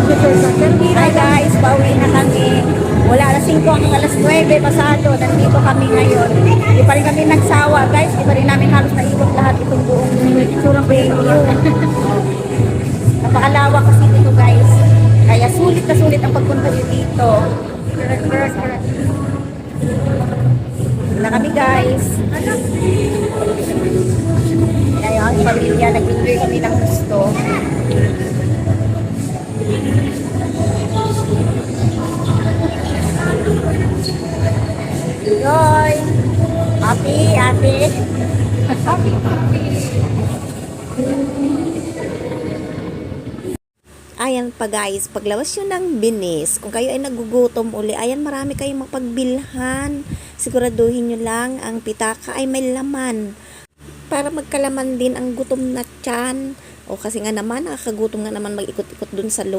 Hi guys, pauwi na kami. Wala na 5 hanggang alas 9 pasado. Nandito kami ngayon. Hindi pa rin kami nagsawa guys. Hindi pa rin namin halos naikot lahat itong buong venue. Napakalawak kasi dito guys. Kaya sulit na sulit ang pagpunta nyo dito. Na kami guys. Ngayon, pamilya, nag-enjoy kami ng gusto. Joy! Happy, ate! Happy, happy! Ayan pa guys, paglabas yun ng binis, kung kayo ay nagugutom uli, ayan marami kayong mapagbilhan. Siguraduhin nyo lang ang pitaka ay may laman. Para magkalaman din ang gutom na tiyan. O kasi nga naman, nakakagutom nga naman mag-ikot-ikot dun sa loob.